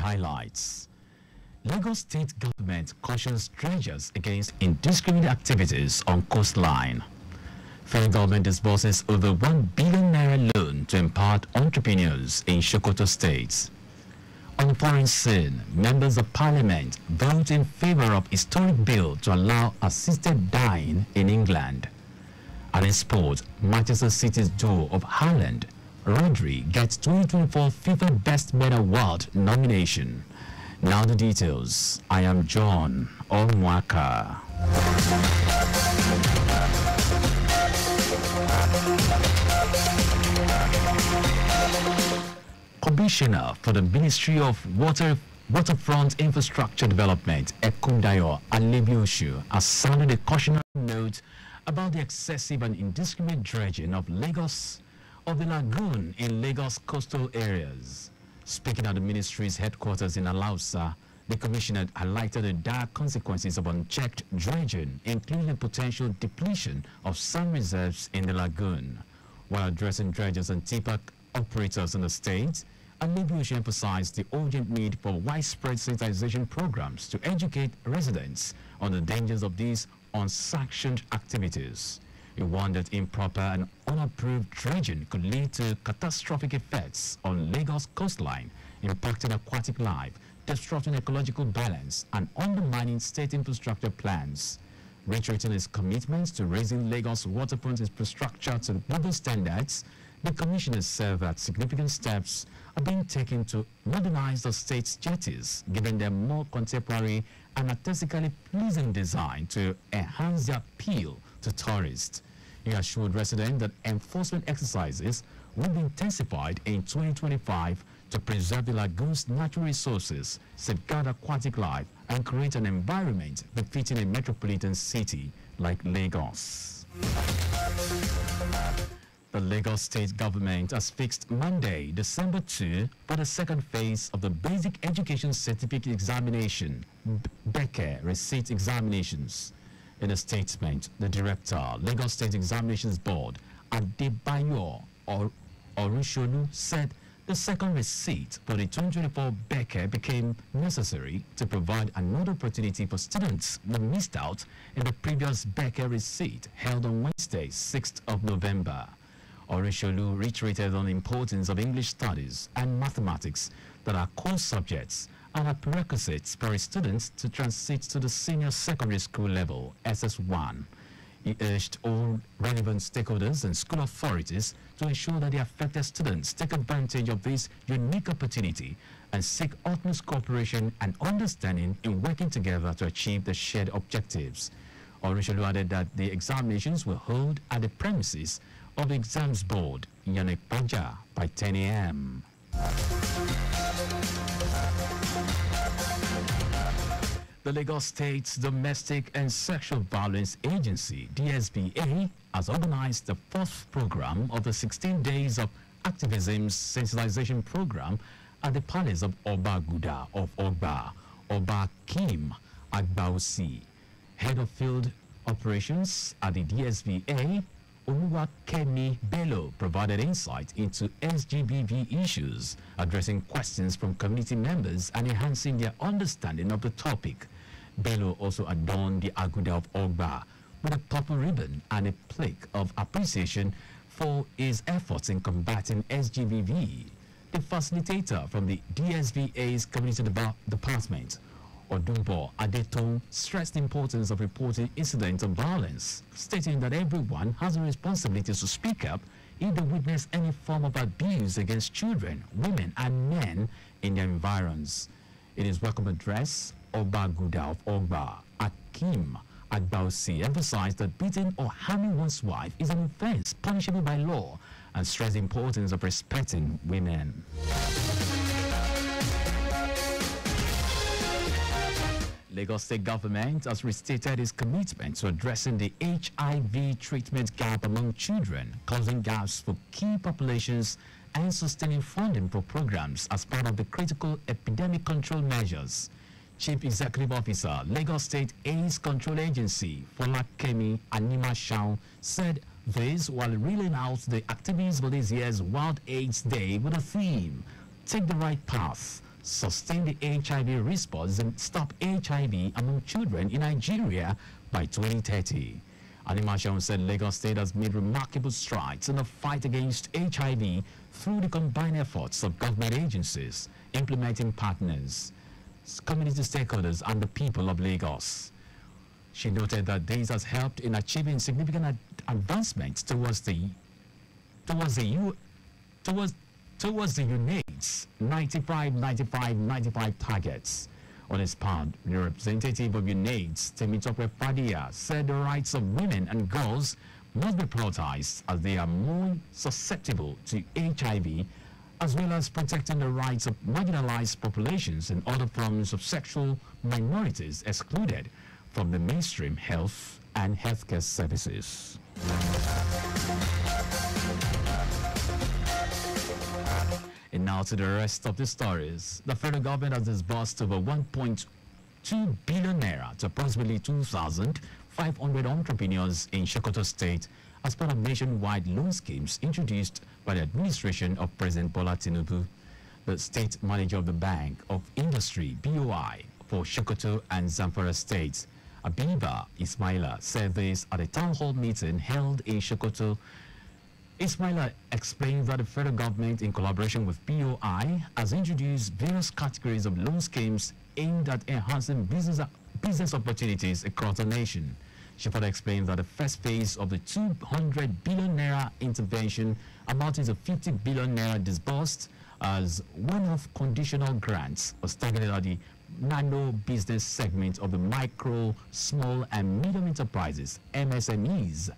highlights. Lagos State Government cautions dredgers against indiscriminate activities on coastline. Federal government disburses over 1 billion naira loan to empower entrepreneurs in Sokoto State. On the foreign scene, members of parliament vote in favor of historic bill to allow assisted dying in England. And in sport, Manchester City's duo of Haaland, Rodri gets 2024 FIFA Best Man Award nomination. Now the details. I am John Omoaka. Commissioner for the Ministry of Waterfront Infrastructure Development, Ekundayo Alebioshu, has sounded a cautionary note about the excessive and indiscriminate dredging of the lagoon in Lagos coastal areas. Speaking at the ministry's headquarters in Alausa, the commissioner highlighted the dire consequences of unchecked dredging, including the potential depletion of sand reserves in the lagoon. While addressing dredgers and tipper operators in the state, Alebioshu emphasized the urgent need for widespread sensitization programs to educate residents on the dangers of these unsanctioned activities. He warned that improper and unapproved dredging could lead to catastrophic effects on Lagos coastline, impacting aquatic life, disrupting ecological balance, and undermining state infrastructure plans. Reiterating his commitments to raising Lagos waterfront infrastructure to global standards, the commissioner said that significant steps are being taken to modernize the state's jetties, giving them more contemporary and aesthetically pleasing design to enhance their appeal to tourists. He assured residents that enforcement exercises will be intensified in 2025 to preserve the lagoon's natural resources, safeguard aquatic life, and create an environment befitting a metropolitan city like Lagos. The Lagos State Government has fixed Monday, December 2, for the second phase of the Basic Education Certificate Examination, BECE receipt examinations. In a statement, the director, Lagos State Examinations Board, Adebayo Orusholu, said the second receipt for the 2024 BECE became necessary to provide another opportunity for students that missed out in the previous BECE receipt held on Wednesday, 6th of November. Orusholu reiterated on the importance of English studies and mathematics that are core subjects and are prerequisites for students to transit to the senior secondary school level, SS1. He urged all relevant stakeholders and school authorities to ensure that the affected students take advantage of this unique opportunity and seek utmost cooperation and understanding in working together to achieve the shared objectives. Orusholu added that the examinations will hold at the premises of the Exams Board, Yanekpaja, by 10 a.m. The Lagos State's Domestic and Sexual Violence Agency, DSVA, has organized the fourth program of the 16 Days of Activism Sensitization Program at the Palace of Oba Guda of Ogba, Oba Kim Agbausi. Head of Field Operations at the DSVA, Oluwakemi Bello, provided insight into SGBV issues, addressing questions from community members and enhancing their understanding of the topic. Bello also adorned the Aguda of Ogba with a purple ribbon and a plaque of appreciation for his efforts in combating SGBV. The facilitator from the DSVA's Community Department, Odumbo Adeton, stressed the importance of reporting incidents of violence, stating that everyone has a responsibility to speak up if they witness any form of abuse against children, women, and men in their environs. In his welcome address, Oba Guda of Ogba, Akim Agbausi, emphasized that beating or harming one's wife is an offense punishable by law and stressed the importance of respecting women. Lagos State Government has restated its commitment to addressing the HIV treatment gap among children, closing gaps for key populations and sustaining funding for programs as part of the critical epidemic control measures. Chief Executive Officer, Lagos State AIDS Control Agency, Folakemi Animashaun, said this while reeling out the activities for this year's World AIDS Day with a theme, Take the Right Path, sustain the HIV response and stop HIV among children in Nigeria by 2030. Animation said Lagos State has made remarkable strides in the fight against HIV through the combined efforts of government agencies, implementing partners, community stakeholders, and the people of Lagos. She noted that this has helped in achieving significant advancements towards the UNAIDS 95 targets. On his part, the representative of UNAIDS, Temitope Fadia, said the rights of women and girls must be prioritized as they are more susceptible to HIV, as well as protecting the rights of marginalized populations and other forms of sexual minorities excluded from the mainstream health and healthcare services. And now to the rest of the stories. The federal government has disbursed over 1.2 billion naira to approximately 2,500 entrepreneurs in Sokoto State as part of nationwide loan schemes introduced by the administration of President Bola Tinubu. The state manager of the Bank of Industry, BOI, for Sokoto and Zamfara states, Abiba Ismaila, said this at a town hall meeting held in Sokoto. Ismaila explained that the federal government, in collaboration with BOI, has introduced various categories of loan schemes aimed at enhancing business opportunities across the nation. She further explained that the first phase of the 200 billion naira intervention amounting to 50 billion naira disbursed as one-off conditional grants was targeted at the nano business segment of the micro, small and medium enterprises, MSMEs.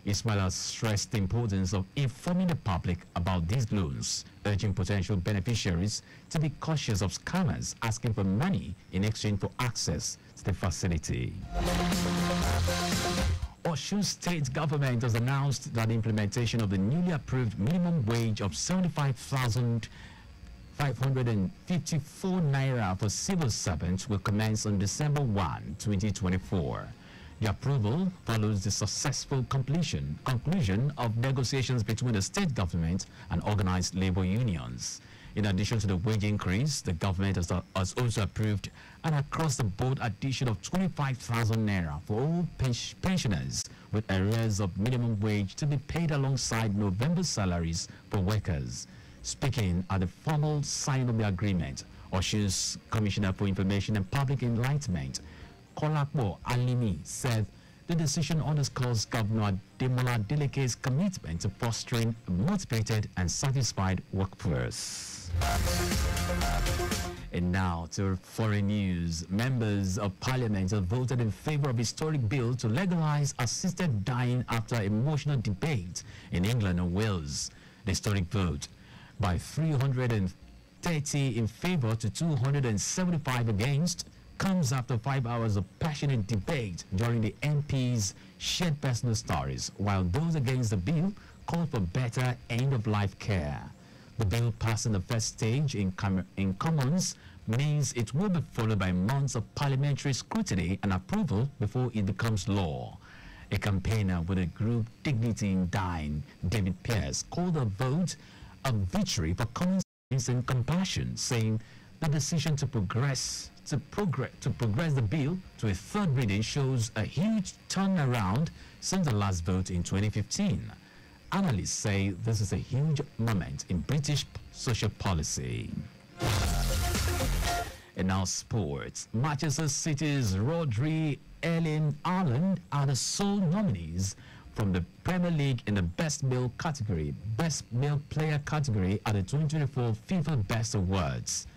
Ismaila stressed the importance of informing the public about these loans, urging potential beneficiaries to be cautious of scammers asking for money in exchange for access to the facility. Osun State government has announced that the implementation of the newly approved minimum wage of 75,554 naira for civil servants will commence on December 1, 2024. The approval follows the successful conclusion of negotiations between the state government and organized labor unions. In addition to the wage increase, the government has also approved an across-the-board addition of 25,000 naira for all pensioners with arrears of minimum wage to be paid alongside November salaries for workers. Speaking at the formal signing of the agreement, Osun's Commissioner for Information and Public Enlightenment, Kolapo Alimi, said the decision underscores Governor Demola Deleke's commitment to fostering a motivated and satisfied workforce. And now to foreign news. Members of Parliament have voted in favor of a historic bill to legalize assisted dying after emotional debate in England and Wales. The historic vote by 330 in favor to 275 against comes after 5 hours of passionate debate during the MPs' shared personal stories, while those against the bill called for better end-of-life care. The bill passing the first stage in Commons means it will be followed by months of parliamentary scrutiny and approval before it becomes law. A campaigner with the group Dignity in Dying, David Pearce, called the vote a victory for common sense and compassion, saying the decision to progress the bill to a third reading shows a huge turnaround since the last vote in 2015. Analysts say this is a huge moment in British social policy. And now sports. Manchester City's Rodri, Erling Haaland are the sole nominees from the Premier League in the Best Male category, Best Male Player category at the 2024 FIFA Best Awards.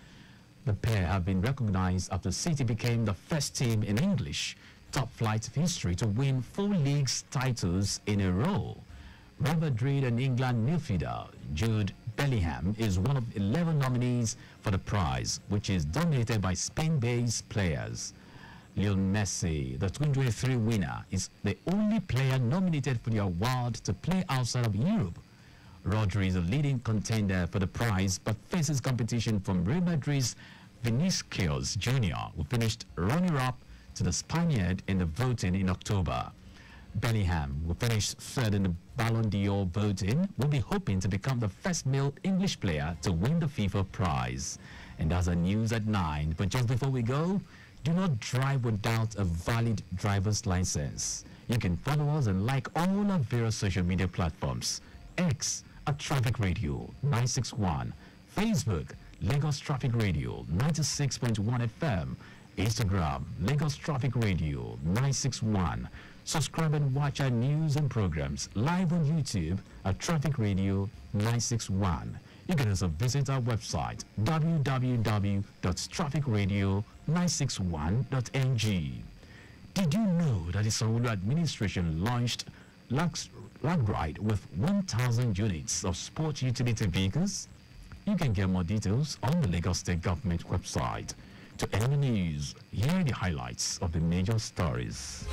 The pair have been recognized after City became the first team in English top flight history to win 4 leagues titles in a row. Real Madrid and England midfielder Jude Bellingham is one of 11 nominees for the prize, which is dominated by Spain-based players. Lionel Messi, the 2023 winner, is the only player nominated for the award to play outside of Europe. Rodri is a leading contender for the prize, but faces competition from Real Madrid's Vinicius Jr., who finished runner-up to the Spaniard in the voting in October. Bellingham, who finished third in the Ballon d'Or voting, will be hoping to become the first male English player to win the FIFA prize. And that's the news at 9. But just before we go, do not drive without a valid driver's license. You can follow us and like all our various social media platforms. X at Traffic Radio 961, Facebook Lagos Traffic Radio 96.1 FM, Instagram Lagos Traffic Radio 961. Subscribe and watch our news and programs live on YouTube at Traffic Radio 961. You can also visit our website www.trafficradio961.ng. Did you know that the Sanwo-Olu administration launched Lag Ride with 1,000 units of sport utility vehicles? You can get more details on the Lagos State Government website. To end the news, here are the highlights of the major stories.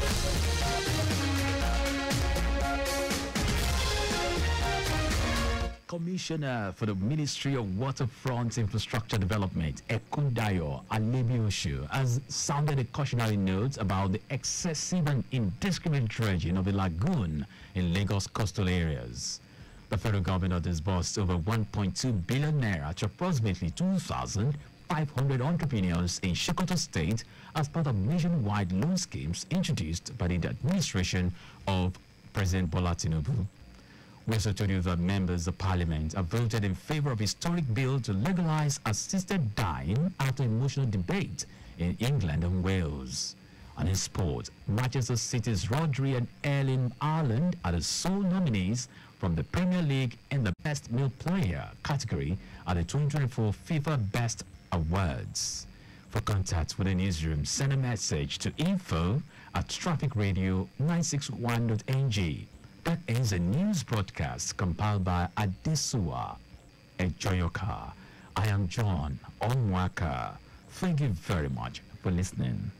Commissioner for the Ministry of Waterfront Infrastructure Development, Ekundayo Alebioshu, has sounded a cautionary note about the excessive and indiscriminate dredging of a lagoon in Lagos coastal areas. The federal government disbursed over 1.2 billion naira to approximately 2,500 entrepreneurs in Sokoto State as part of nationwide loan schemes introduced by the administration of President Bola Tinubu. We also told you that members of parliament have voted in favor of a historic bill to legalize assisted dying after emotional debate in England and Wales. And in sport, Manchester City's Rodri and Erling Haaland are the sole nominees from the Premier League in the Best Male Player category at the 2024 FIFA Best Awards. For contact with the newsroom, send a message to info@trafficradio961.ng. That ends a news broadcast compiled by Adesuwa Ejoyoka. I am John Omoaka. Thank you very much for listening.